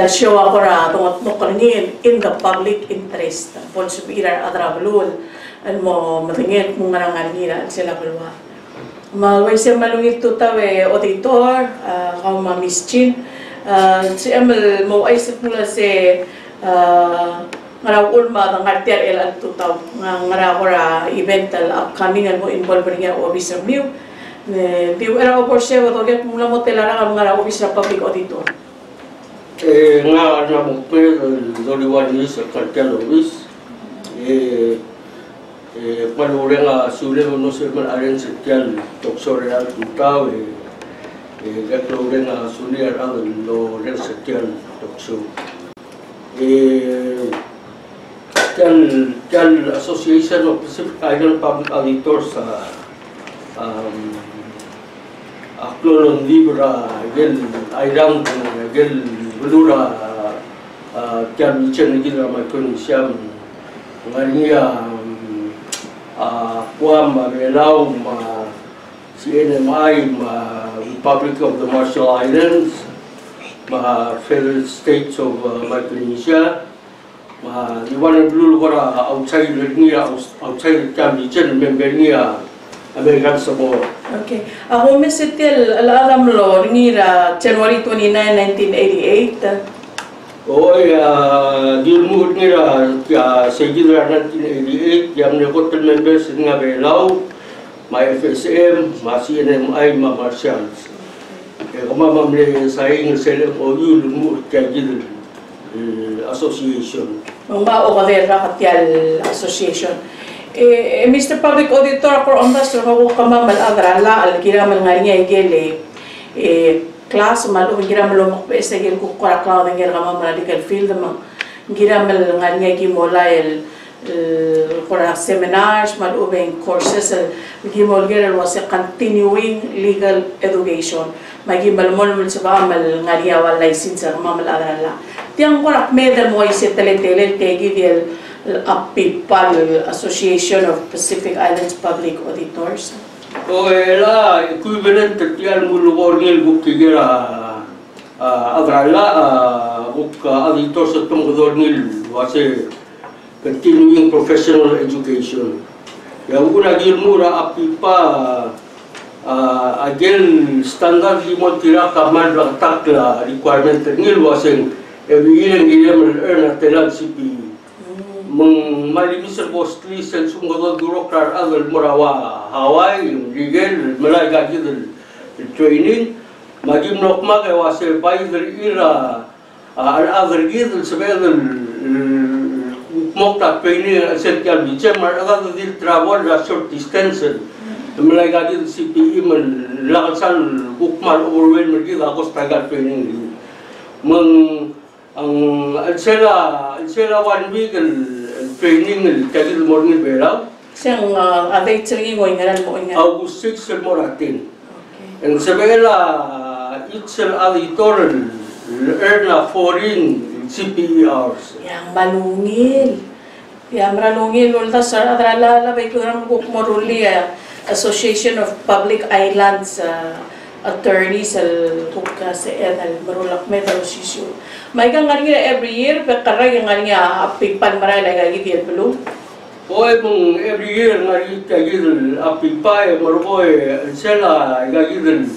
show ako ra tungot mo kaningin in the public interest. Ponso birar adrablul an mo matingit mo nga ngangira sila kulwa. Maway siya malungit to tawe auditor kaw mamischin si Emil mo ay mula si ngarawul ma ng artier el at tutaw ngarawura evental upcoming mo involved niya officer Mew. Di era por siya wato mula mo telara ang ngaraw officer public auditor. Nga na mo pe doliwan ni sa cartel office panure nga sule no se man aren setel toksore al tutaw gatlore nga sule al lo ren setel tokso kan Association of Pacific Island Public Auditors aklon libra gel airang gel belura kan chen gila ma kun siam ngania kuam belau ma CNMI ma Republic of the Marshall Islands ma Federal States of Micronesia ma iwan blue gora outside outside kan chen member nia American Samoa. Okay. Ako mesitil alam lo ngira January 29, 1988. Dilmud ngira Sengebau 1988 yang hotel members nga belau ma FSM ma CNMI ma Marshalls. Kama mamle saing SLMOU lumud kagil association. Mga o kadera katyal association. Mr. Public Auditor, ako ang basto ko kama malagrala algiramal nga niya igele class malo giramal makpesa gel ko kala nga kama medical field ma giramal nga niya gimolay kora seminars malo ben courses gimol gel was a continuing legal education magi malmol sa bamal nga niya wal license kama malagrala tiang kora medal mo ise tele-tele gigil People Association of Pacific Islands Public Auditors. La equivalent tiyan mulugor ngil bukigira adrala buk auditors at tungkol ngil wase continuing professional education. Yang una gilmura apipa again standard limon tira kaman takla requirement ngil waseng every year ngil earn at telag CPE. Malimisir postli sen sungguh durokar agal murawa Hawaii rigel melaga gitu training magim nokma ke wase paider ira agar gitu sebelum mokta training setiap bicara mereka tu travel da short distance melaga gitu CPE melaksan hukman overwhelm mereka aku stagal training ang sela 1 week training kagil morning belau siyang aday tsari mo ngaran mo nga August 6 moratin ang sabela itself auditor earn a foreign CPE hours yang malungil ulta sa adrala la bay ko ram ko moruli Association of Public Islands attorneys al sa edal marulak metal issue may kang nga every year pagkaray nga apigpan maray lagi di belu mong every year ngari kagil apigpa maruboy sela gagil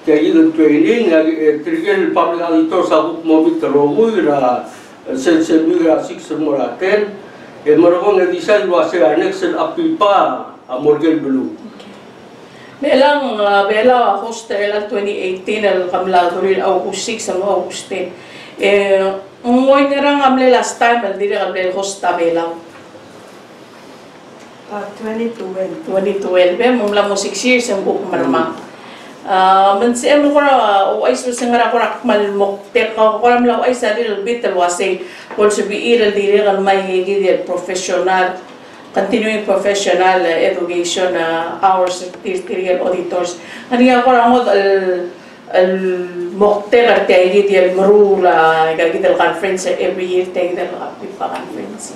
training trigel public auditor sa mo bitrogoy ra sensemira 6 moraten marubo nga design wase next apigpa morgan belu Bela Hostess 2018 al kamla duril August 6 ang August 10. Ngoy nga ngamle last time al dire ngamle Hostess Bela. 2012. 2012 mumla mo 6 years ang buong marma. Mansi mo kora o ay sa ngara kora malmok tek ko kora mla ay sa little bit wase also be iral dire kan may gidi professional continuing professional education hours territorial auditors. Ani ako ang al mokter at tayo di marula gagidal conference every year tayo dal pa conference.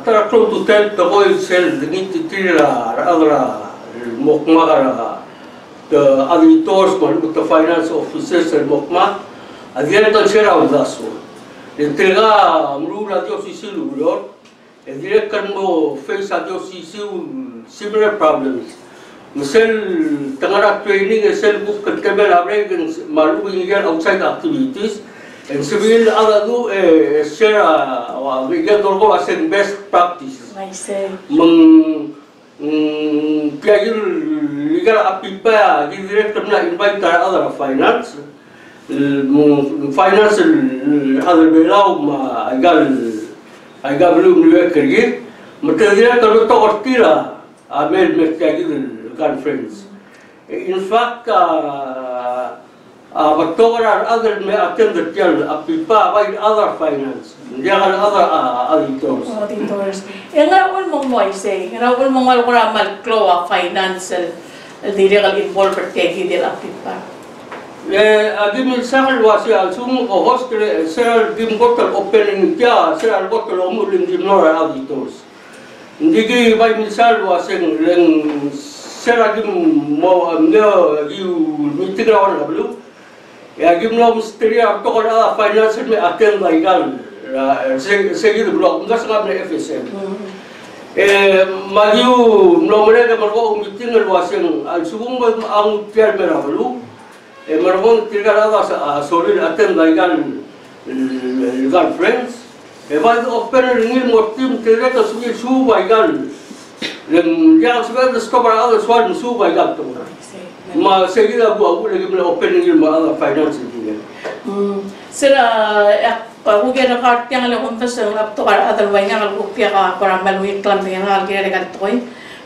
Tara klo to tel to boy sel ngiti tira adra mokmagara the auditors, the finance officers, and mokma, again to share out that one. The Tega Mrula Diosisil, and direct can mo face a Diosisil similar problems. Misal Tangara training, a cell book, and table arrangements, maluing outside activities, and civil other do a share we get all as best practices. I say. Kaya legal apipa di director na invite ka other finance finance other belau ma agal belum dia kerja material kalau to ortira amel mekagi conference in fact October other may attend the tell apipa by other finance dia other auditors Nga mong mo say, nga mong mal kloa financial legal involved tegi del apipa. Agi misal wasi alsum o hostel seral dim bottle opening kya seral bottle omulin dim nora auditors. Ndigi by misal wasi leng seral dim mo amno you meeting awan ablu. Agi mo misteri to kala finance me attend legal seguido blog nggak sangat ber FSM. Maju nomornya ke mereka meeting luasan al-subung ang tiar merawalu. Mereka tidak ada solid attend legal friends. Baik open ringin motim tidak tersuji su legal. Dan yang sebenarnya discover ada soal su legal tu. Ma seguido aku lagi open ringin ma ada finance juga. Sila Pagugyan na kart yang lang untas ang up to kar otherwise nga kalupya ka para maluit lang yang kaya rekat toy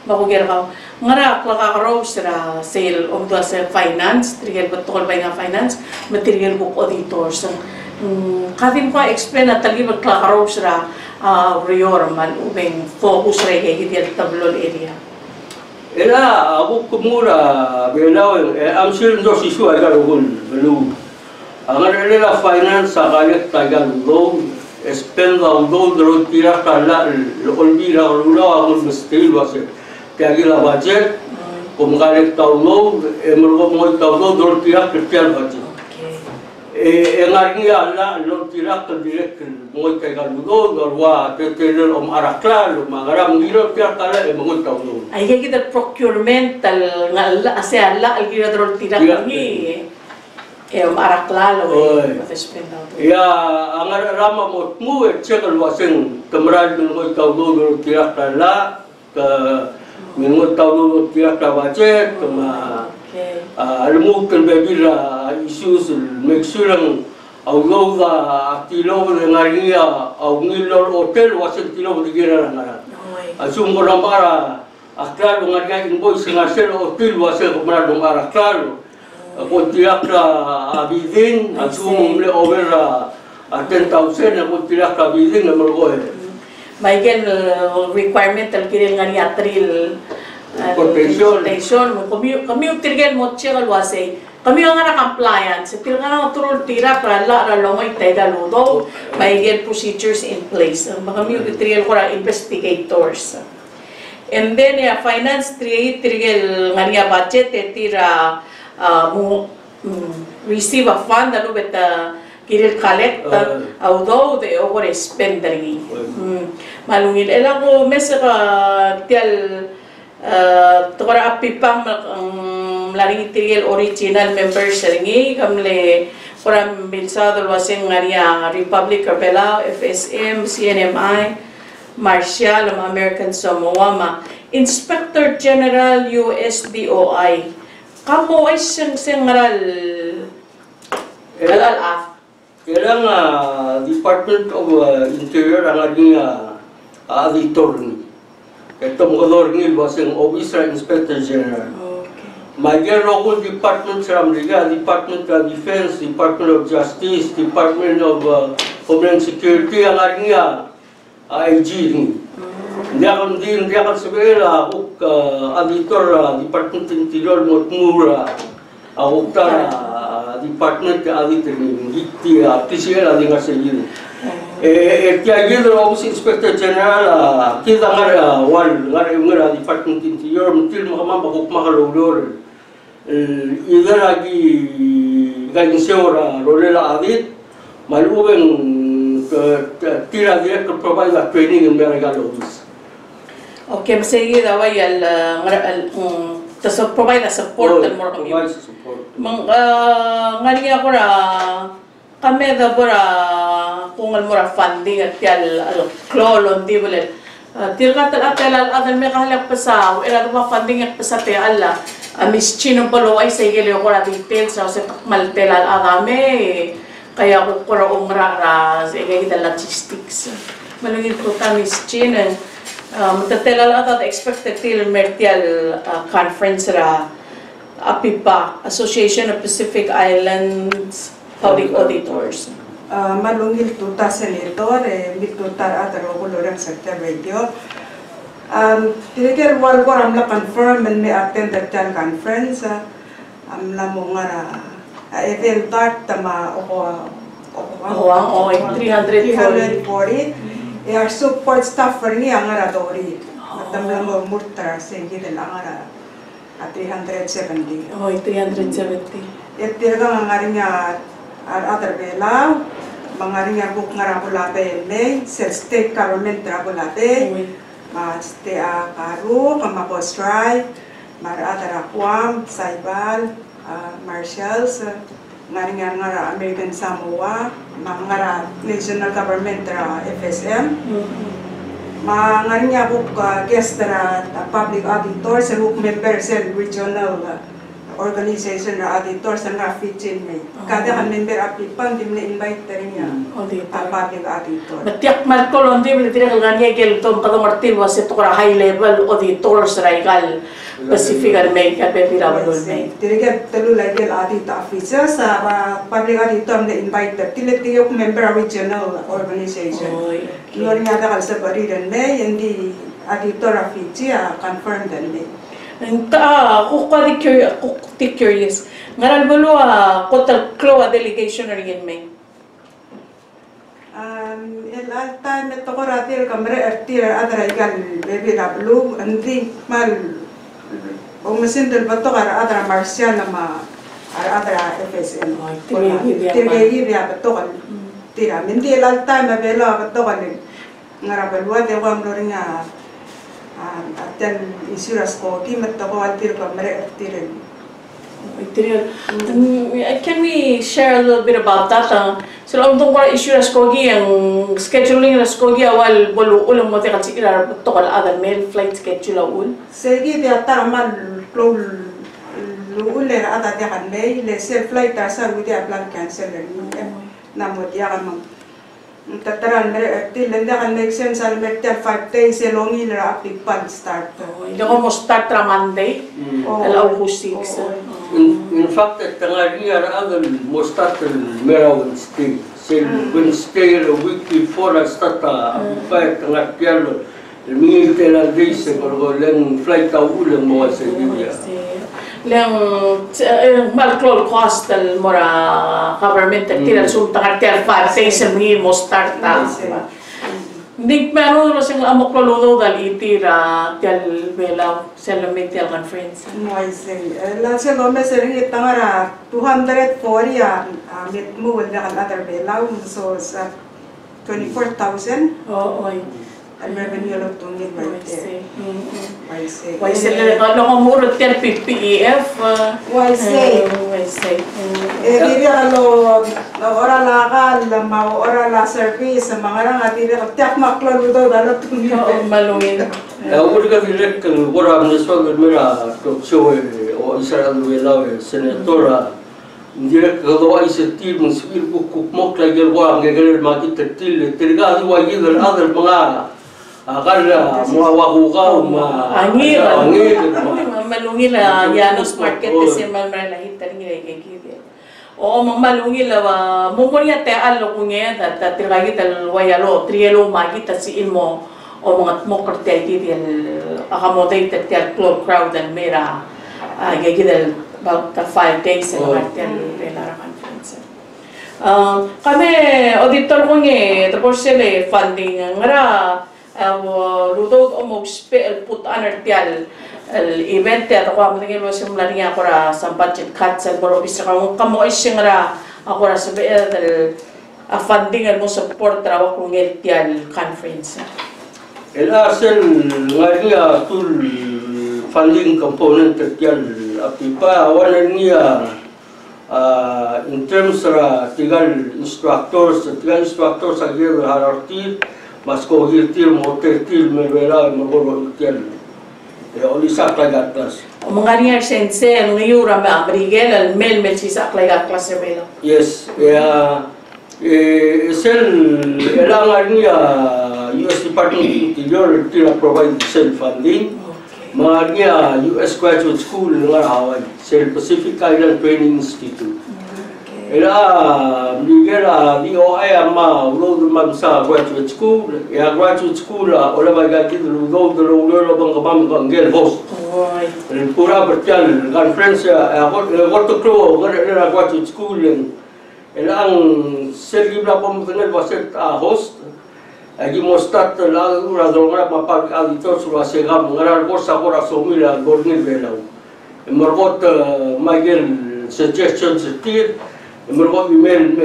bagugyan ka ngara klaka karo sira sale of the finance trigger betul ba nga finance material book auditors kadin ko explain na tali ba klaka karo sira rior man ubeng focus re higit tablol area Ela aku kumura belau am sure ndo sisu aga rugul belu Agar ela finance agak tagal loan, spend the loan dulu tira kala lebih lalu aku mesti luas. Tiada la budget, kumkalik tahu loan, mereka mau tahu loan dulu tira kerja budget. Engarnya ala loan tira kerja mau tagal loan dulu terus arakla, magaram gila tira kala mau tahu loan. Ayah kita procurement ngala asal ala algira dulu tira lagi. Araklalo Ya, angar rama motmu cekal waseng kemeral mengut tahu dulu tirak tala ke mengut tahu dulu tirak tawace kema almu kelbebila issues make sure au da tilo dengaria au ngilor hotel waseng tilo digira ngara asum ko nambara aklar ngaria invoice ngasel hotel waseng kemeral dongara klaro Aku tidak abidin, aku mula over 10,000. Aku tidak abidin, nama aku. Michael requirement terkini dengan yatril protection. Kami utirgen mochel luasai. Kami angara compliance. Pilgana turul tira prala ralongay tega ludo. Michael procedures in place. Kami utirgen kora investigators. And then finance tirgel ngania budget tira receive a fund anu beta kiril collect although they over spend ringi malungil ela ko mesa ka tial tora apipam laring tiril original members ringi kamle para bilsado waseng ngaria Republic of Belau FSM CNMI Marshall American Samoa Inspector General USDOI Kamu ay sengaral LLF. Kailang Department of Interior ang ating auditor ni. Ito mga ni wasang Officer Inspector General. Major local departments sa Amerika, Department of Defense, Department of Justice, Department of Homeland Security ang ating IG ni. Hindi akan sabihin ako auditor Department of Interior mura ako Department auditor ni TCL ading asin kaya gila Office Inspector General kita ngar Department of Interior mentil makamang bakok makalulur either lagi galing seora rolela adit malubeng tira director provide training in American office. Okay, masaya daw ay to provide a support and more provide support. Ngani ako ra kami da bora kung almora funding at yal klolon di bole tirgat al atal adal me kahalak pasa ila ba funding at pasa te alla Miss Chino palo ay sa gele ko ra details sa takmal telal agame kaya ko ra umra sa igay logistics malungit ko ta Miss Chino telal atat expected til mertial conference ra APIPA Association of Pacific Islands Public Auditors. Malungil tuta senator mitutar ataro kulurang sector radio. Tinikir wal ko amla confirm and may attend that conference. Amla mo nga event tart tama ako 340. Our support staff for niya nga radori. Matamla mo murtar sengi de la nga 370. 370. Tirga nga rin nga other bela, mga rin nga buk nga rakulate may, state government rakulate, stay karu, kamapostray, mara other akwam, saibal, marshals, nga rin nga American Samoa, mga national government FSM, mga rin nga buk guest public auditor, sa buk member sa regional organization na auditor sa nga fitchin may. Kada kan member apipang di na invite rin niya public auditor. Matiyak markolon di mo tira nga niya gelton kada martil was ito kara high level auditors raigal Pacific and Meikok pepira balon may. Tiriga telu level auditor officer sa public auditor na invite tilit yung member regional organization. Lor nga da kalsa baridan may hindi auditor officer confirm dan may. Ako curious. Ngaral balo kotal kloa delegation na rin may. All time ito ko ratir kamera ertir adra ikan baby rablu andi mal umasindel bato kara adra martial nama adra FSM. Tirgegi dia bato kan tira mindi all time belo bato kan ngarabalwa de wam loringa dan insurance ko kimat ko altir ko mere altir. Can we share a little bit about that? So lang tong para insurance ko ang scheduling na ko awal bolu ulang mo tekat sikira to kal other mail flight schedule ul. Segi dia taraman flow ule ada dia kan mail le self flight asa dia plan cancel na mo dia kan tataran til lenda kan make sense al meter 5 days longi ra apipal start. Ilo ko mo start ra Monday. August 6. In fact, tanga riya ra agal mo start mera Wednesday. Wednesday a week before I start apipal tanga kialo. Mingi tela days ko lang flight ulang mo sa India. Lang malklol cost al mora government tira sum tangar ter 5 days mo start ta. Dik meron sing amok lolo dal itira tel bela celebrate conference. Mo say la se lo me sering itangara 240 mit mo wala kan other bela so sa 24,000. Ang revenue lang itong need right there. Why say? Ano ko murot yan PPEF? Why say? Hindi ano, ora lakal, ora la service, mga rang at hindi tiyak maklaro daw dalo itong need. Malungin. Uri ka direct kang ora ang naswag mira show o Israel Welaw senatora direct kagawa isa team ng civil kukmok lagi wa ang gagawin makita til tirga wa yidal other mga akal mga wakukaw angir malungil Yanos Market kasi malahit nila kikibit o malungil mumurya te alo kunye ta tiragit al wayalo trielo magita si ilmo o mga mokrate dito accommodate tel club crowd and mera gagidal about 5 days sa martel belara conference kami auditor ko nge tapos sila funding ngara ludog o mo spell put anartial event at ako ang was yung lari ako ra sa budget cuts at boro bisa kamo ising ra ako ra sa funding mo support ra ako ng conference. Asel ngayon tul funding component yan apipa awan niya in terms ra tigal instructors agir hararti mas ko hirtir mo tertil merwela magoro yan oli sakla gatlas mga niya sense ang yura ma abrigel al mel si sakla gatlas sebelo. Yes sel elangan niya US Department of Interior tira provide self funding mga US Graduate School nga Hawaii Sel Pacific Island Training Institute. Bigyan DOI ama ulo man sa graduate school. Graduate school wala ba gati ulo bang kamam bangel host. Pura bertial conference ako to crew ngara graduate school yung ang sergibla pamutangel waset host. Agi mo start lang ura nga mapag auditor sa segam ngara ko sa ko rasumila gornil belaw. Margot magel suggestions tir Mergo email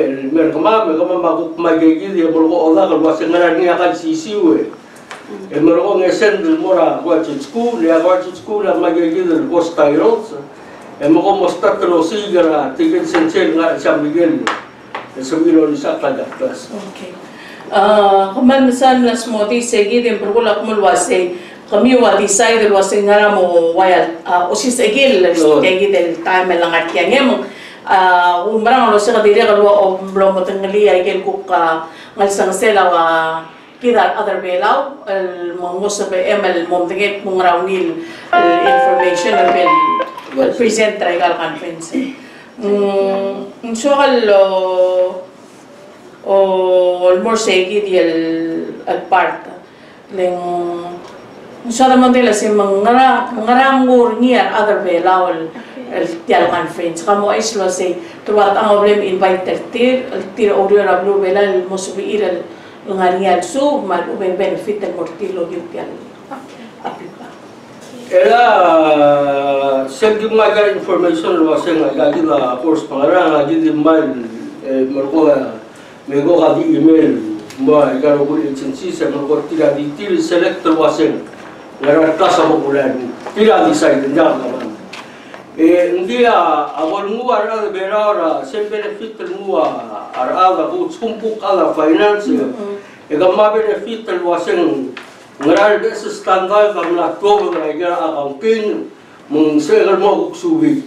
kama maguk magigil ya mergo ola kalau sengara ni akan sisiwe. Mergo ngesen mora graduate school la magigil post tyrants. Mergo mostat lo sigara tiket senchen nga sa Miguel. Sabilo ni sa class. Okay. Kaman misan las moti segi din pergula kumulwase kami wa decide wase ngara mo wayal osis egil segi del time lang atyan umbrang lo sa kadiri kalwa o blom motengali ay kel kuk ngalsang sela wa kira other belaw mo sa ML mom tinget mong rawnil information al present trial conference so o more segi di al part leng so naman nila si mangarangur niya other belaw tial conference kamo islo say tuwat ang problem invite tir audio na blue bela mo subi iral ngarial so mal uben benefit ang mortilo yung tial apipa era segi maga information lo sa ngagi la course pangara ngagi di mal mergo mego kadi email mo igaro ko agency sa mergo tira di til select lo sa ngara class mo ulan tira di side ndang naman hindi awal mua ada berara sem benefit mua ada bu sumpuk ala finance gamma benefit waseng ngaral des standard kamla to ngaga accounting mung segal mo subi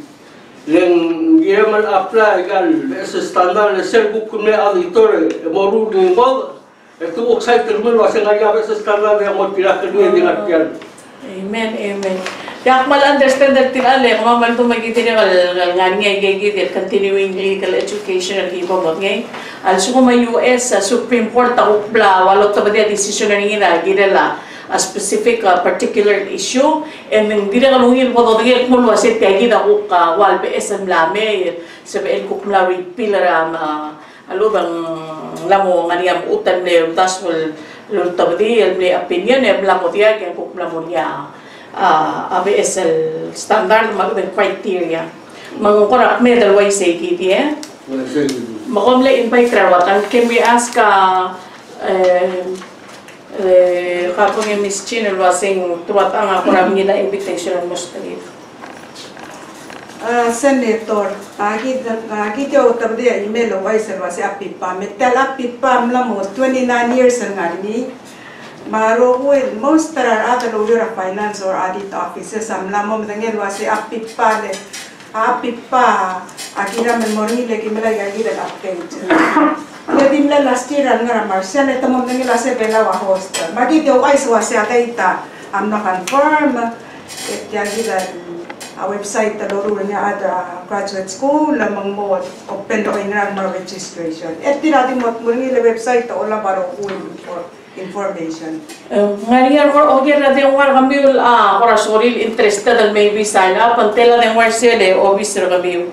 leng gireman apply gal des standard sel book me auditor moru dingol itu website termal waseng ngaga des standard yang mo pila kini dengan tian amen yak mal understand that tilale mga man to magitin ngal ngani gigit continuing legal education at iba ngay also kung may US Supreme Court ukbla walo ta badia decision ni ina gidala a specific particular issue and hindi na kalungin po to gid mo wasit kay gida ko ka wal BSM lame sabi ko kumla pilar alubang lamo ngani utan le taswal lo ta badia le opinion e bla mo dia kay ko kumla mo niya ABSL standard mag criteria mangukura medal way say kiti makomle invite rawatan can we ask kapong yung Miss Chin wasing tuwat ang ako namin nila invitation mo sa tagit Senator agi daw tabdi email o wise wasi apipa metal apipa mla mo 29 years nga ni Maro will most tarar other lawyer finance or audit offices amla mo mengel wasi apipa akira memori le kimela yagi da update le dimla last year ngara marshal eta mo mengel wasi bela wa host bagi de wise wasi ataita amna confirm yagi da a website ta loro niya ada graduate school lamang mo open do ingram registration et dirati mo mengel website ta ola baro for information. Ngarian or oger na din war kami ora soril interested and maybe sign up until na war sila obvious ra kami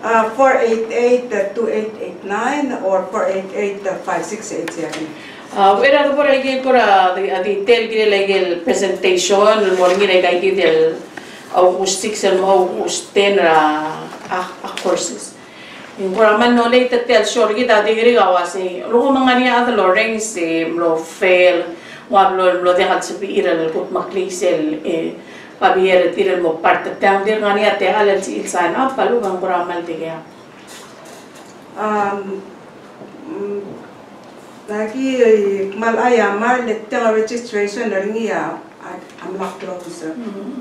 488-2889 or 488-5687. Wala ko ra gid ko ra detail gid legal presentation morning na gay detail August 6 and August 10 courses. Yung kuraman no later tel sure kita degree gawasi. Lo mga niya at lo ranks lo fail. Wablo lo dekat sabi iral kut maklisel pabier tiral mo parte tang dir nga niya te alal si ilsan palu bang kuramal tiga. Lagi malaya mal letter registration ringi ya am lock close.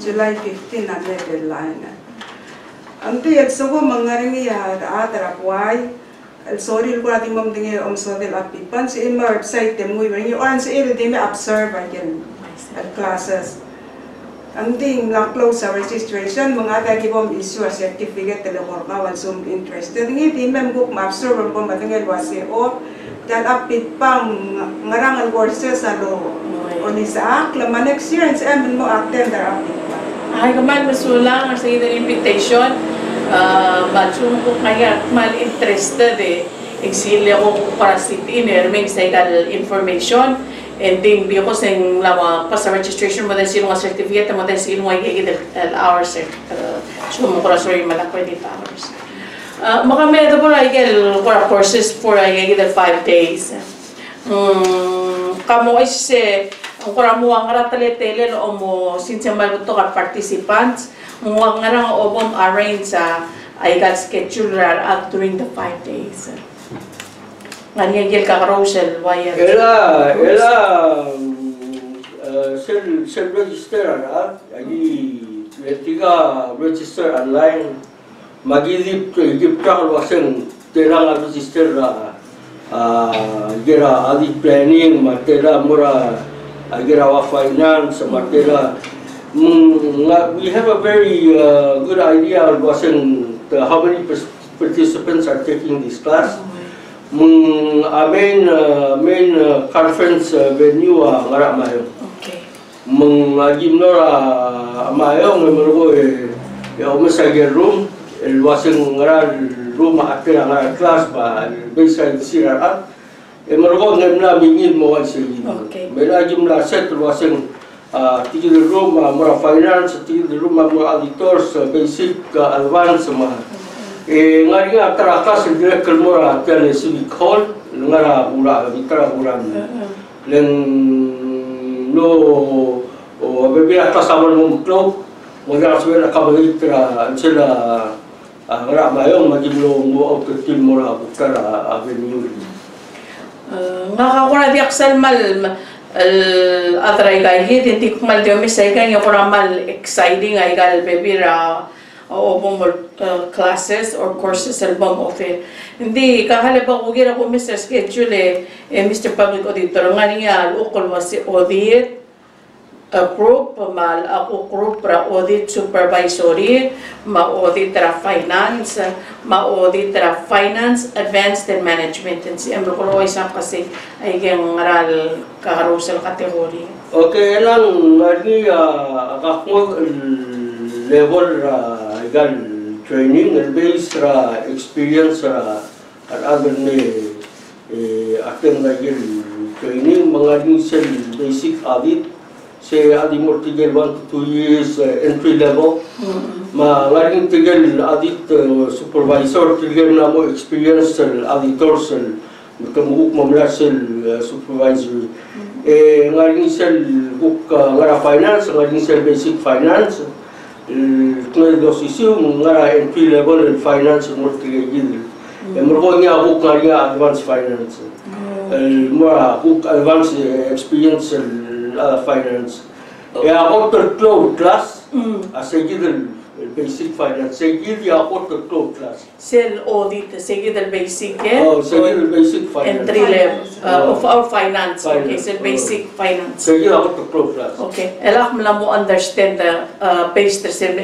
July 15 na deadline. Anti eksogo mangaringi ya atara kwai el sorry ko ating mamdingi so del apipan si ima website dem muy ringi on si il dem observe again at classes. Anting lock close registration mga kagibom issue a certificate telekor na wan sum interested ngi dem group observe ko matingel wasi o dan apipang ngarangal courses alo onisa klama next year and mo attend der apipan. Ay kaman masulang sa iyong invitation. Macung ko kaya mal interested exilya ko para sitin may saygal information and then biyo ko sing lama pa sa registration mo dahil sino nga certificate mo dahil sino nga higit hours so mo ko sorry malakwa dito hours makamay ito po higit courses for higit 5 days kamo ay ang kuramu ang ratalete lo mo since malbuto ka participants muwang nga lang obom arrange sa ay got schedule at during the 5 days. Nga niya ka carousel why ela sel register ay tiga register online magilip kalau waseng terang register gira adi planning matera mura gira wa finance matera we have a very good idea of how many participants are taking this class. Our main conference venue ngara mayo. Okay. Gimnora mayo ngero ya umasagel room el waseng ngara room akira ngara class ba beside sirat mergo ngemna mingin mo kasi. Okay. Mela gimna set waseng tigil room mura finance, tigil room mura auditors, basic, advance ma. Ngari nga tarakas direct mura tiyan civic hall, ngara mura bitara mura. Len no bebila kasama mo club, wala suwela kabalik tira sila ngara mayong magimlo mo out team mura bitara avenue. Ngakakura di aksal mal atray kay hindi ko mal diyo misay kay yung mal exciting ay gal bebira o classes or courses album of hindi kahalaba ko gira ko Mr. Schedule Mr. Public Auditor nga niya ukol wasi audit group mal ako group para audit supervisory ma-audit ra finance advanced and management and si amro ko isang kasi ay gyang aral kaharusal category. Okay lang ngani akakmo level gal training and based experience at other ne atin lagi training mga nisel basic audit say adi mo tigel 1 to 2 years entry level ngaring tigel audit supervisor tigel na mo experience auditors kamuk mamlasel supervisory ngaring sel book ngara finance ngaring sel basic finance kung dosisyo ngara entry level finance mo tigel mo nga book ngaring advanced finance mo book advanced experience finance. Auditor-Talk class, segidal basic finance, segidal Auditor-Talk class. Sel audit, segidal basic segidal basic finance. Entry level of our finance. Okay, sel basic finance. Segidal Auditor-Talk class. Okay, elak mo mo understand the page tersen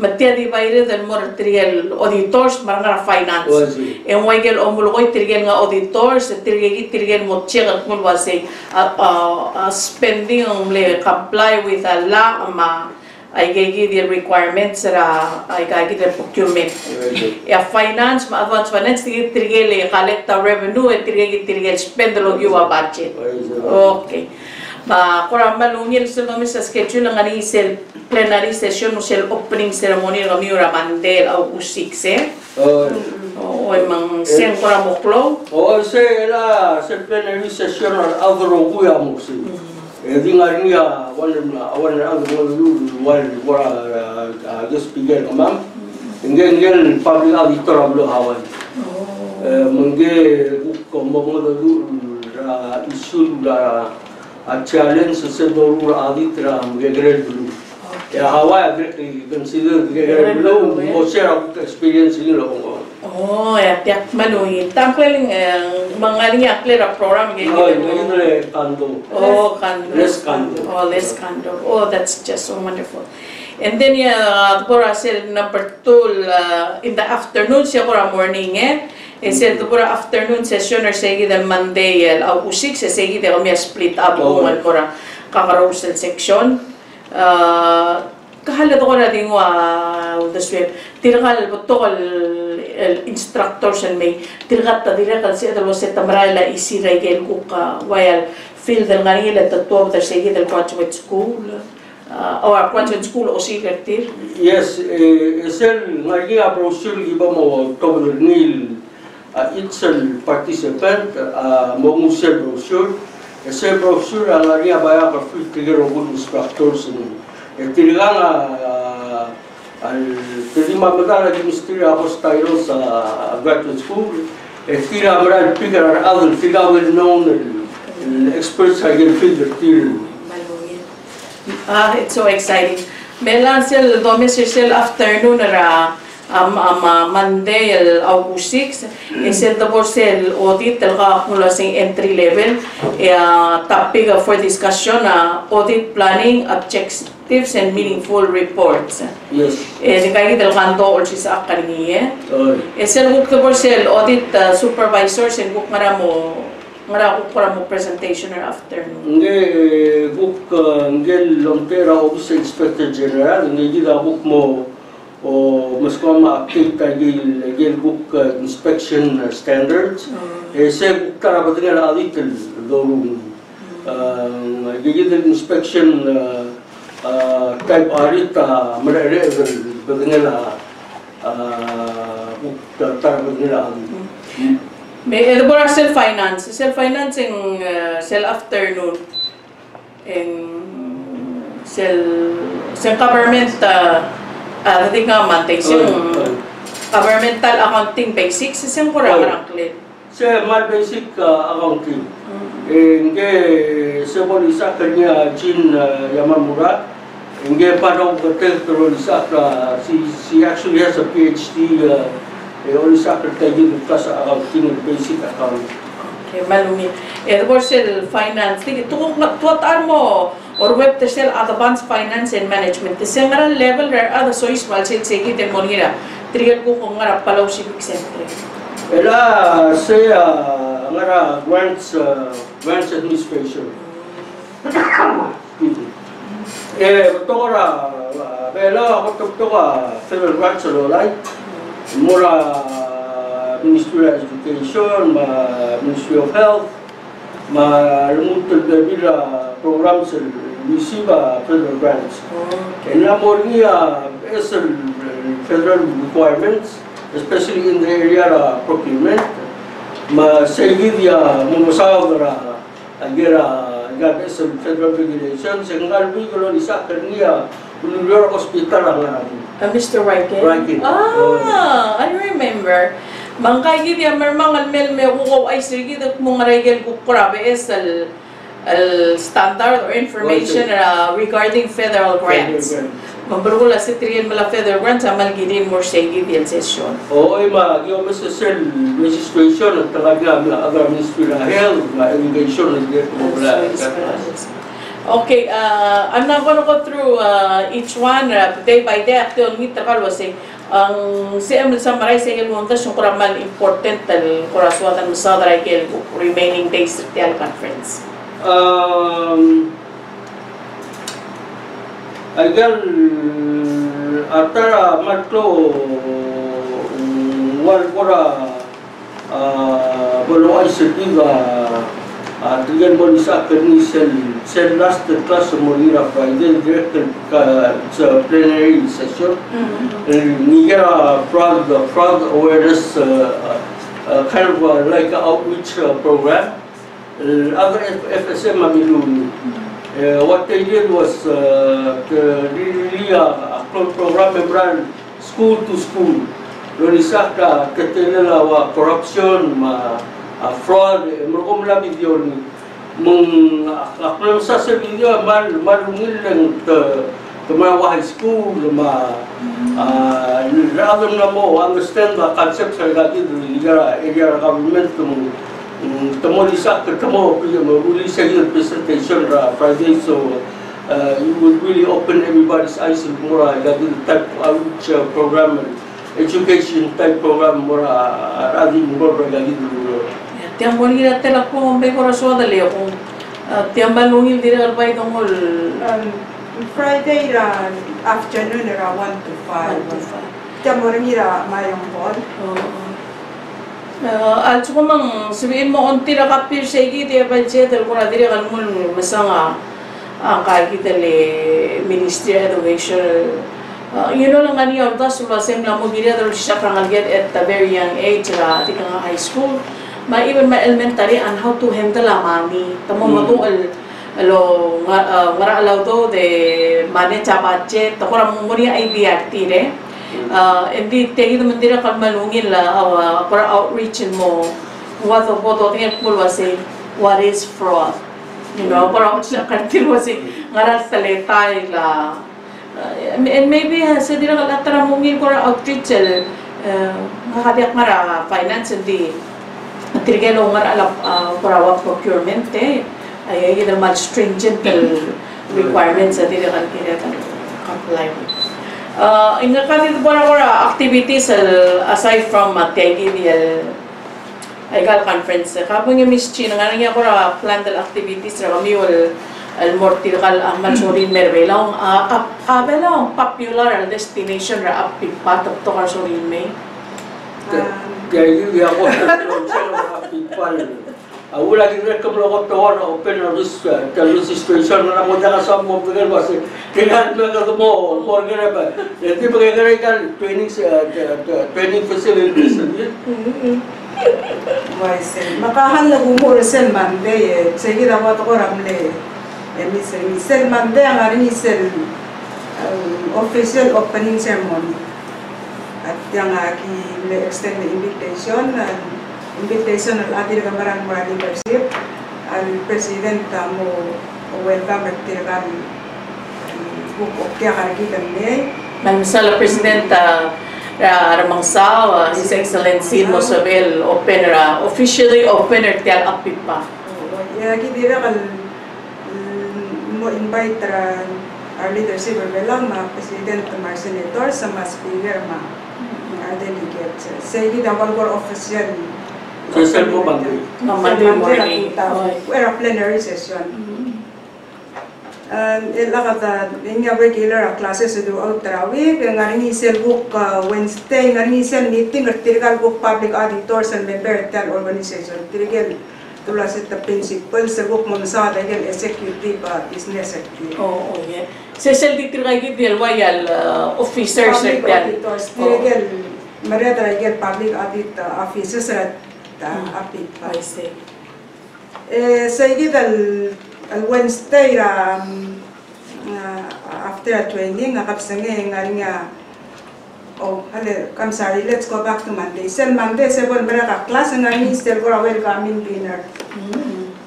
Matia di bayre dan more trial auditors marang finance. En waigel omulgoy trial nga auditors trial mo check kung wasi spending le comply with the law ma ay gigi the requirements ra ay gigi the procurement. Ya finance ma advance finance trial le collect the revenue trial spend lo you budget. Okay. Kura malungil sa kami sa schedule ng ani sel plenary session o sel opening ceremony kami ura Mandel au usikse. O mang sen kura moklo. O se la se plenary session al adro kuya mo si. Di ngarinya wan adro wala just bigel kamam. Ingel public auditor ablo hawan. Mengge ko mo isu a challenge se doru auditor gegre dulu. Ya hawa consider gegre dulu mo share experience ni lo. Oh, ya tiap malungi. Tangkling mangaling akler program gitu. Kando. Oh, kando. Less kando. Oh, less kando. Oh, that's just so wonderful. And then pura sel number 2 in the afternoon siya pura morning sel pura afternoon session or segi del Monday au usik sa segi del kami split up ungan pura kakarousel section. Kahalat ko na din the swim. Tirakal botokal instructors and may tirakat ta tirakal si adalo sa tamarala isi regel ko ka while feel del nganila tatuwa sa segi del graduate school. Or graduate school o sikertir? Yes, esel nagi brochure iba mo tober nil itself participant mo musel brochure. Esel brochure nagi abaya ka free trigger good instructors ni. Tiligang al terima medala di misteri ako style sa graduate school. Tira amral figure other figure well known experts I get figure till. It's so exciting. Melan sel domestic afternoon ra Monday August 6 sel double sel audit talga mula sing entry level topic for discussion audit planning objectives and meaningful reports. Yes. Kaya talgando also sa akademiya. Sel book double sel audit supervisors and book maramo mo presentation or afternoon. Nge book ngel lontera office inspector general nge gida book mo o mas ko ma-update gil book inspection standards. Se book tara batingal audit dorum gigil inspection type audit marere batingal book tara batingal audit. May elabora self-financing sel afternoon sel government natin nga mantay governmental accounting basics siyang kurang clear. Sa mal basic accounting. Nge sa polisa kanya Jin Yamamura. Nge parang hotel polisa she actually has a PhD. Only secretary of class accounting and basic accounting. Okay, malumi. Sel finance. Tuwataan mo or web sel advanced finance and management. Sengara level rare other so is mal sel segi ten monira. Trigger ko kung ngara palaw civic center. Ela say ngara grants administration. Tokora bela ko toka federal grants lolay. Mura Ministry of Education, Ministry of Health, remote bila programs receive federal grants. And more is federal requirements, especially in the area of procurement. Save dia mumusawara agera federal regulations. Ang galbi ko isa kanya New Hospital ang Mr. Riken? I remember. Mangkay gid ya mermangal mel me ko ay sige dak mong regel ko grabe is standard or information regarding federal grants. Mabulula si triyan mala federal grants amal gidin more say gid yan session. Oo ma yo sel registration at talaga other ministry of health education mo Okay, I'm not going to go through each one day by day. Actually, meet the call was saying, si Emil Samaray sa yung montas yung kuraman important tal kuraswatan sa daray remaining days of the conference. Agal atara matlo wal kura bolo ay sa diga tinggal mo sa kanisel said last class mo nila Friday direct sa plenary session. Niya fraud awareness kind of like an outreach program. Other FSM Mamiluni. What they did was really a program brand school to school. Lonisak katila corruption, fraud, mereka melabi dia ni. Ako sa video malungil lang mga high school, alam na mo understand the concept sa gati area government tamo lisak tamo really sa presentation Friday, so you would really open everybody's eyes more gati type outreach program, education type program more radi more gati dulu. Tiang boni kita telak pun sampai korang dali aku. Tiang balungil diri alpai tongol. Friday afternoon 1 to 5. Tiang orang ira mayong bol. Al cuma mang sabihin mo onti na kapir sa igi tiya budget al kuna diri kan mul masanga ang kita le Ministry of Education. You know lang ani ang tas basem lang mo giri dal siya prangal get at a very young age ra tika nga high school. Even my elementary and how to handle money. Tamo matung alo ngara alaw to de money chapache to kora muni idea tire. Hindi tegi to mandira kan malungin la para outreach mo what of what tingin ko wasi what is fraud. You know para siya kantil wasi ngara saleta la and maybe sa dira latara mungin para outreach ngakadiak mara finance hindi Tirgelo ngar alap para procurement ay yung mga stringent requirements sa dili kan kaya comply. Inga ka dito para activities aside from tegi di ay gal conference kapag yung miski nga nga para plan dal activities ra kami wal al mortil kal mansurin mervelong kabelong popular destination ra api patop to karsorin may. Kaya ako sa people. Wala din rekomend ako tawar open registration na mo dala sa mo bigyan kasi kailan mo mo morgan ba. Hindi ba kaya training facilities niya. Why say makahanlag mo sel Monday sige dapat ko ramle. Sel Monday ang aring sel official opening ceremony. At yang aki extend the invitation ng ating kamarang mga leadership ang president mo welcome at tirakan bukok kaya karagitan niya Mansala Presidenta Ramangsa His Excellency Mosabel opener officially opener tial apipa. Yagi dira kan mo invite our leadership belang ma president ma senator sa mas speaker ma delegates. Say dapat ko official. Social mo Monday morning. We're a plenary session. And ilakata inya regular classes throughout the week. Ngaring isel book Wednesday, ngaring isel meeting at tirigal book public auditors and member tel organization. Tirigal tulas ita principal sa book mo sa dahil executive business secretary. Oh yeah. Sesel ditiray gid wayal officers like that. Tirigal Maria Dragel public audit officers at apit pa. I see. Sa al Wednesday after a training kapsange nga I'm sorry, let's go back to Monday. Sel Monday sebon mereka class nga ni still for welcoming dinner.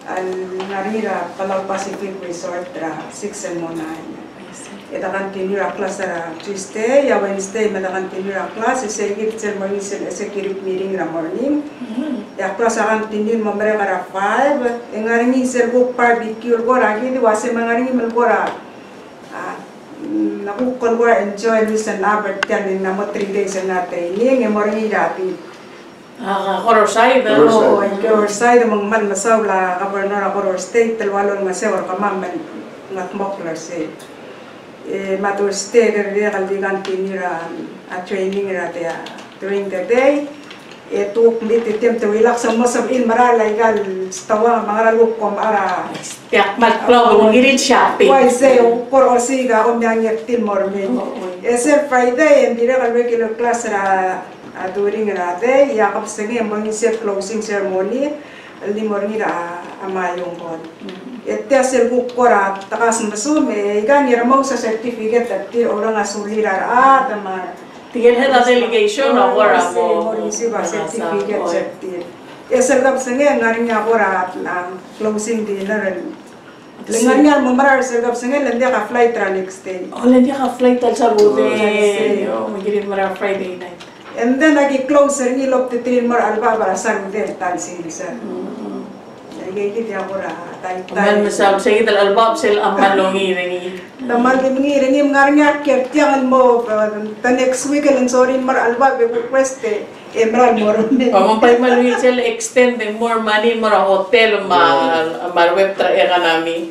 Al narira Palau Pacific Resort 6 and 9. Ita continue a class Tuesday, ya Wednesday mada continue a class. Segit ceremony security meeting na morning. Ya class continue mamere kara 5. Engaringi serbo barbecue ko ragi di wase mangaringi melgora. Naku kolwa enjoy listen Albert kan na mo 3 days na training e morning dati. Horror side horror side mong mal masawla governor horror state telwalon masewar kamam ngat moklar say. Matur stay there kaldigan tinira a training ra during the day Etuk mititim Tewilak sa mosab in maralay gal stawa mga raluk kom ara. Tiyak magklaw mong girit shopping. Why say por osiga om yang yetin mormin. Ese Friday and dire kal regular class ra during ra day yakap segi mong isip closing ceremony li morni ra amayong kon. Ette sel buk kora takas masume gan iramaw sa certificate at orang asulira ra tama. Tingin hela delegation na wara mo. Certificate certificate. Sergap senge ngarinya wara closing dinner. Ngarinya mamarar sergap senge landia ka flight ra next day. Oh, landia ka flight al sa bude. Oh, magirit mara Friday night. And then lagi closer ni lop titrin mar alba para sa bude tal singsa. Lagi dia wara tay. Man masab sa idal albab sel amman longi ringi. Tamal ringi ngarinya kertiangan mo the next week and sorry mar alba be request Emerald more. Pamampay maluhin sila extend more money more hotel mar web tra economy.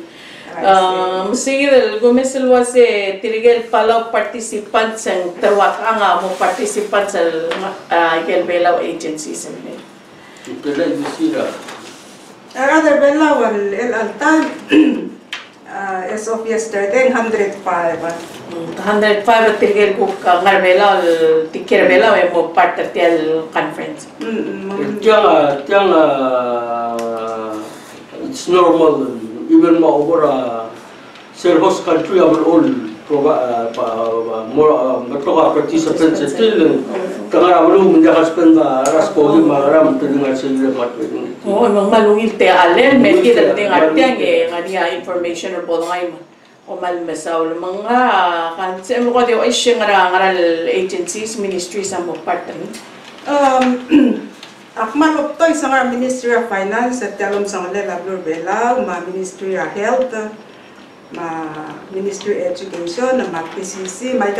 Sige, gumisel was tirigel palaw participants ang tawag anga mo participants sa Belaw agencies and Pila isira. Rather Belaw el altan as of yesterday 105. 105 at tirigel ko ngarbelaw tikir Belaw mo part of the conference. It's normal. Even more share host country all more participants still tanga alu menjaga spend rasko di maram dengan sila patwin. Oh, mang malungil te alen medyo dating artiang ngania information po ngay o malmasaw mga kanse mo ko dio ay ngaral agencies ministries ang mo part Akmal optoy sa nga Ministry of Finance at talong sa Lela Belaw, ma Ministry of Health, ma Ministry of Education, ma PCC, ma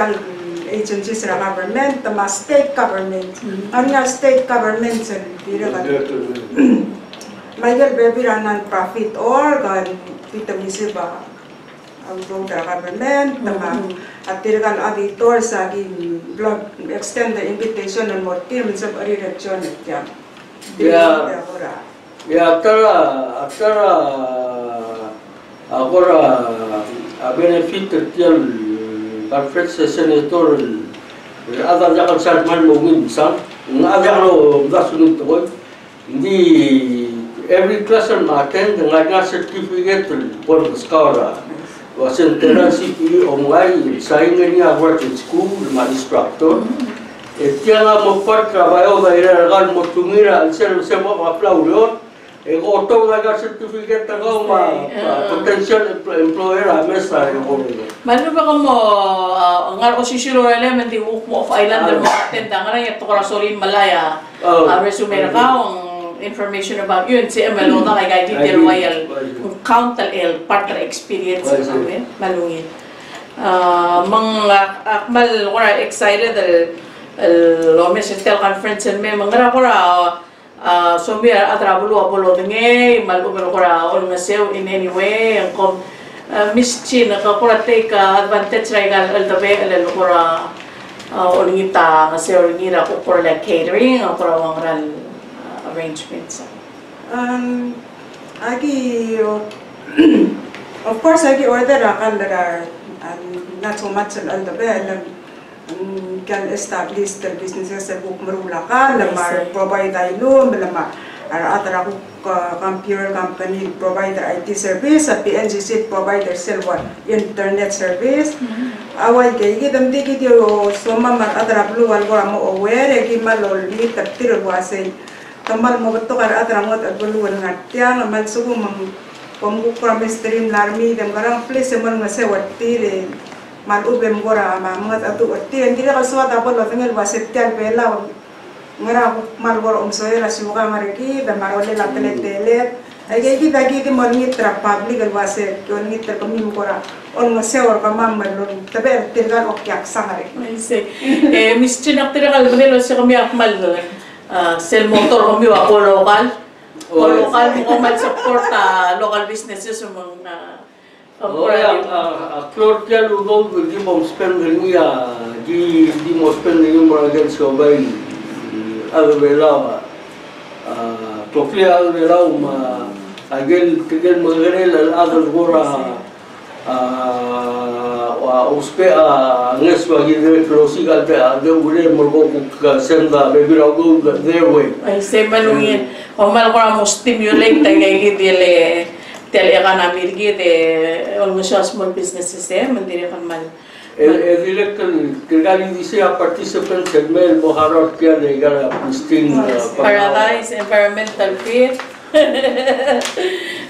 agencies sa government, ma state government. Ang nga state government sa dira ka. Michael Baby non-profit organ, pita misiba ang government, at tirakan auditor sa blog extend the invitation and more team sa region at yan. After benefit tiel conference senator ada jangan sarman mungkin sang ada lo dasunut boy di every class attend dengan certificate for the scholar was internship online saingannya work in school ma instructor Tianga mo part trabajo da ira gal mo tungira al ser se mo aplaudió auto laga certificate tago ma potential employer a mesa ko Mano ba ko mo ngar ko sisiro element di mo of islander mo attend nga ya to Corasolin Malaya resume ra ka information about yun si MLO na kay detail royal counter el partner experience namin malungin mga akmal ko excited lo mestel conference me mangra ko so mi atrabulo dinge malumero ko on naseo in any way ang kom mischi na ko take advantage regal al tabe al ko onita naseo ngira ko for like catering ko mangra arrangements agi of course agi order akal not so much al tabe can establish the businesses sa buk marulakan lamar provider no malama atara ko computer company provider IT service at PNGC provider silver internet service away kay gidam digi dio soma mar atara blue wal ko mo aware gi malol li taptir wasay kamal mo to kar atara mo at blue wal ngatya man sugo mang pambu promise stream larmi dem garang place man ngase watire malubem gora mamat atu ati hindi ka suwa tapos tingel wasetyan pela ngara malgor umsoera siuka mariki da marole la telet ay kita kita morngit tra public alwase morngit tra kami gora on masewar kamam malon tabe tirgan okyak sangare say Mr. Naktirakal manelo sa kami akmal sel motor kami wa local mo mal support local businesses mga Clortial Uduch di mo spend niya di mo spend yung mga against ko by other way around. Tokli other way around. Again, Magarel, other Gora. Uspe unless we get closing at the William Morgo send maybe I'll go their way. I say Malungin, o Malgora stimulate the Gay Telegan de almost small businesses there, and they can mal. Regarding this participants and Mel Moharot they got a pristine paradise, environmental fair.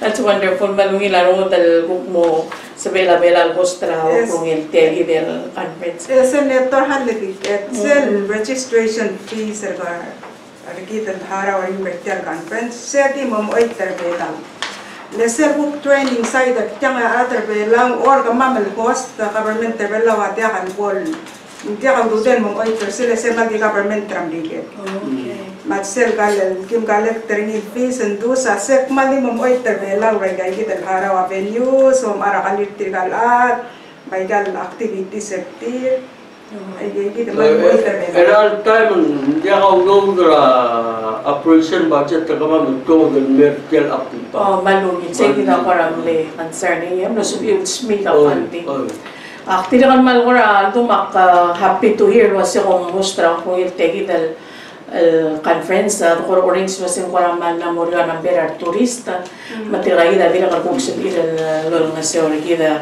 That's wonderful. Malungin laro tal book mo sa bela hostra o kung yung tegi del conference. Senator Hanley, sel registration fees are given hara or inverted conference. Seti mo mo iter belang. Lesser book training side at tiyanga other belang or kamamal host the government bela wa dia kan pol. Dia kan duden mo iter sila sema di government tram digit. Matsel galel kim galek training fees and do sa sek mali mo iter bela wa gay gitan hara wa venues o mara kalit tigalat by gal activity sector. At all time, dia kau operation budget terkama betul dan merkel up. Oh, malungin. Saya kita parang le concern niya. No, so you smith up funding. Tidak kan malgora tumak happy to hear was yung mustra kung yung tegi dal conference kung orange was yung karaman na murga ng berar turista. Matiray da dila kakuksin ila lolo nga siya kita.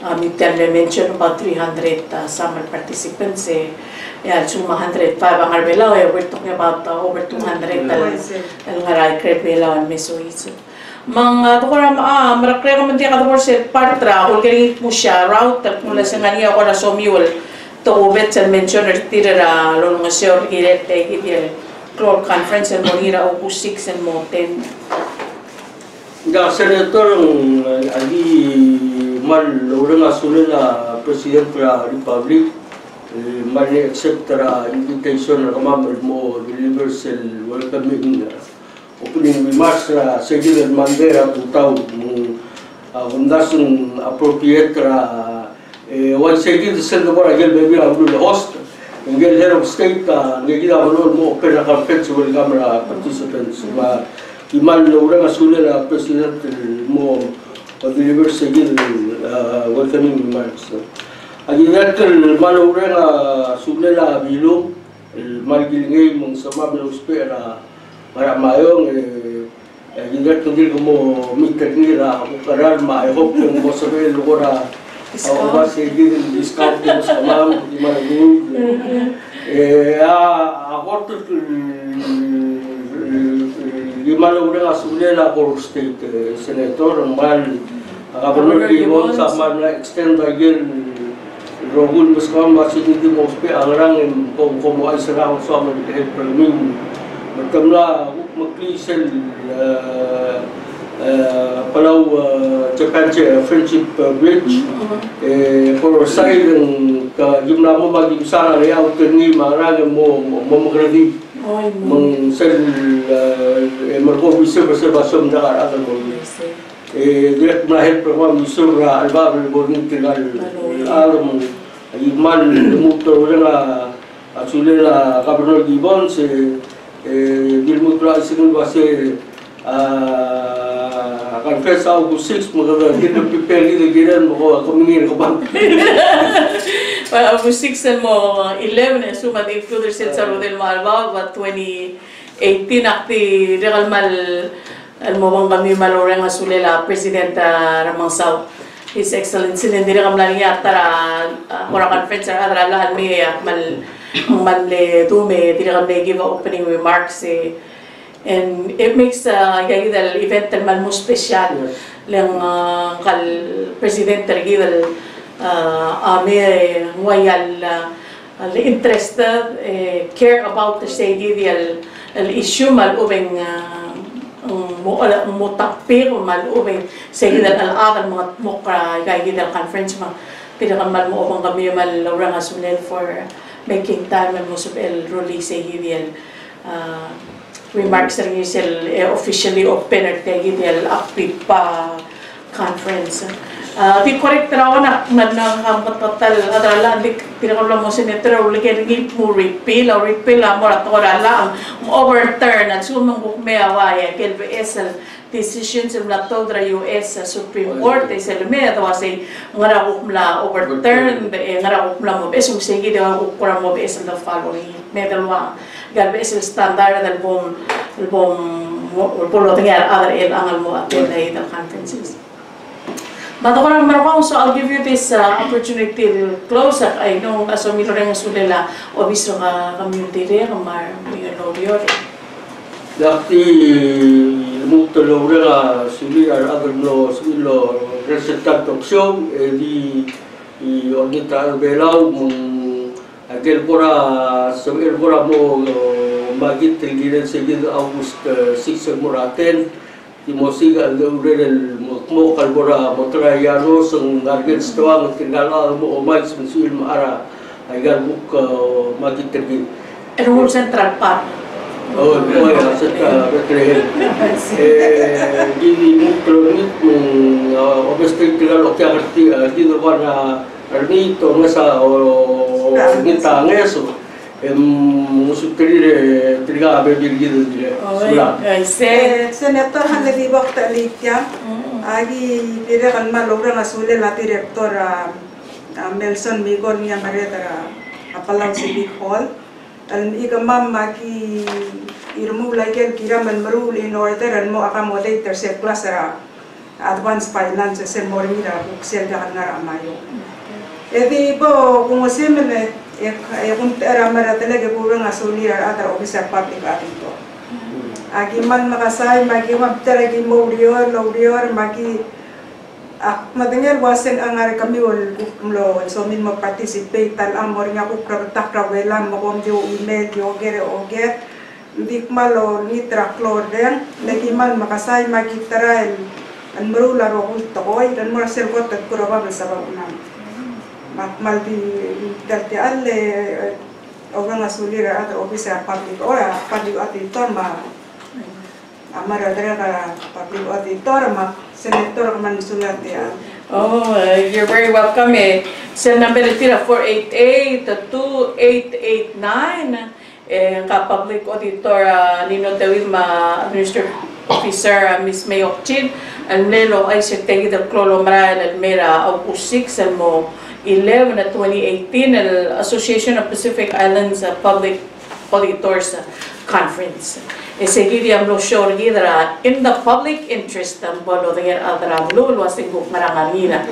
Midterm mention about 300 summer participants. Yeah, suma 105 ang arbelaw. We're talking about over 200 ang ngaray krebelaw ang mesuiso. Mga tukuram marakre ka man diya katapor sa partra kung kiringit mo siya route kung lasang nga niya ako na somiul to ubet sa mention or tira lolo nga siya or giret Clore Conference and Monira August 6 and mo 10. Da senator ali mal orang asulin na president para republic mal accept ra invitation na kamamel mo universal welcoming opening remarks ra Secretary Mandera tutaw fundasun appropriate ra one Secretary Sengebau agel baby ra the host ngel head of state ngegida mo open ra conference welcome ra participants Iman orang asulin na president mo deliver segil welcoming remarks. Agidat man orang asulin na bilong malgilingay mong samab na uspe na maramayong agidat kung mo mikat nila karan ma I hope yung mo sabi lugora ako ba segil discount mo sa samab di maragul ako lima orang asulin ako state senator mal kabarno gibon sa man na extend again rogul muskam masih hindi mo spe angrang kung ay sara ko sa man help permin magkamla magklisel palaw Japan friendship bridge for side gimna mo magimsara layout ni marag mo magradi meng sel merko bisa bersama dengan ada boleh direct melahir program misura albab boleh tinggal alam iman mutor dengan asulah kabarno gibon se bilmutra isin bahasa conference August 6 maganda kita prepare kita giran mo community ko bang August 6 mo 11 suma di include sa Rodel Malba but 2018 akti regal mal mo bang kami maloreng asulela President Ramang Sao His Excellency nindira kam lang tara mura conference adra lahan mi mal le tume dira kam give opening remarks and it makes gagidal event man mo special lang kal President gidal wayal interested care about the segidal issue mal ubeng mo tapir mal ubeng segidal al-agan mga mokra gagidal conference mga pinakan mal mo ubang kami mal orang asunel for making time mo subel release segidal remarks rin officially open at tegidal akpi pa conference. Di correct raw na nagkamatatal adala di pinakalam mo senator uli kaya mo repeal mo ato adala overturn at sumang bukme awaya kaya BSL decisions im latol dra US Supreme Court ay selme ato say ngara ukmla overturn ngara ukmla mo besong sige daw ukura mo BSL the following medalwa gal BSL standard dal bom polo tingar other angal mo attend the conferences. But so I'll give you this opportunity to close up. I know as a miloreng sulila obiso ka community re kamar miloryo. Dati mutulong na sili other no silo resetan toksyon di orgita belaw mong agel pora sumir pora mo magit tigilin sigid August 6 moraten di musiga ang urel mo kalbora motrayano sang target stoang tinala mo omay sunsil maara ay garbuk magitrgi Erul Central Park. Oh, ya sa betrehel di mutronit mong obestig tinalo kya arti di no na arnito nga sa ngitangeso musutri triga bebirgido dire sula Senator Hanley Bakta Litya agi pire kan malogra ngasule la director Nelson Migon niya mareta apalang Civic Hall al ikamam maki irmu like kira man marul in order and mo accommodate third class advanced finance se morira buksel da ngara mayo edi bo kung semene kung ramara talaga kurang asuli atara officer public atito agi man makasay magi mabtaragi morior lorior magi madengar wasen angar kami ol lo so min mo participate tal amor nga ko praktak rawela mo kom dio email dio gere oger dik malo ni traklor den lagi man makasay magi tarail an marula ro to koy dan mo sel ko tat ko ba sa ba unam mal di dati alle orang asulira at officer public ora public auditor ma amara dara public auditor ma senator man sulat ya. Oh, you're very welcome. Sa number tira 488-2889 ka public auditor Nino Tewid ma administrative officer Miss Meikok and Nelo ay sa tegi del Clolo Maral Almera August 6 mo 11 at 2018 al Association of Pacific Islands Public Auditors Conference. Seguidi ang brochure gidra in the public interest ang bolo dengan adra lulwas ng marangangina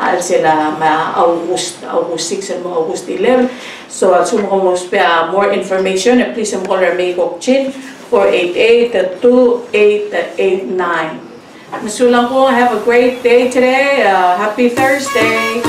al sila ma August 6 and August 11. So al sumukong more information please call our Meikok 488-2889. Masulang po, have a great day today. Happy Thursday.